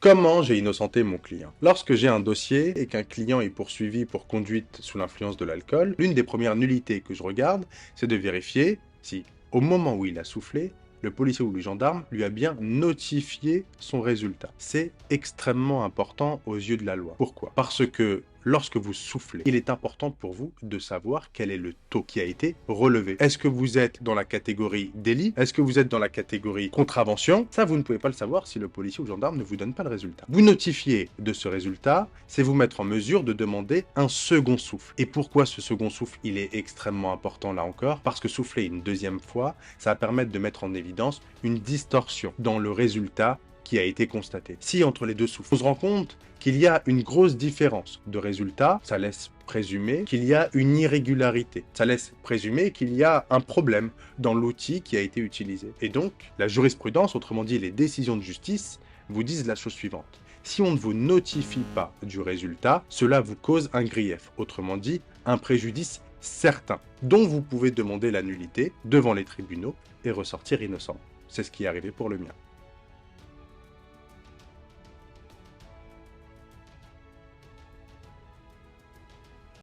Comment j'ai innocenté mon client? Lorsque j'ai un dossier et qu'un client est poursuivi pour conduite sous l'influence de l'alcool, l'une des premières nullités que je regarde, c'est de vérifier si, au moment où il a soufflé, le policier ou le gendarme lui a bien notifié son résultat. C'est extrêmement important aux yeux de la loi. Pourquoi? Parce que lorsque vous soufflez, il est important pour vous de savoir quel est le taux qui a été relevé. Est-ce que vous êtes dans la catégorie délit? Est-ce que vous êtes dans la catégorie contravention? Ça, vous ne pouvez pas le savoir si le policier ou le gendarme ne vous donne pas le résultat. Vous notifier de ce résultat, c'est vous mettre en mesure de demander un second souffle. Et pourquoi ce second souffle, il est extrêmement important là encore? Parce que souffler une deuxième fois, ça va permettre de mettre en évidence une distorsion dans le résultat qui a été constaté. Si entre les deux souffles, on se rend compte qu'il y a une grosse différence de résultat, ça laisse présumer qu'il y a une irrégularité. Ça laisse présumer qu'il y a un problème dans l'outil qui a été utilisé. Et donc, la jurisprudence, autrement dit les décisions de justice, vous disent la chose suivante. Si on ne vous notifie pas du résultat, cela vous cause un grief, autrement dit un préjudice certain, dont vous pouvez demander la nullité devant les tribunaux et ressortir innocent. C'est ce qui est arrivé pour le mien.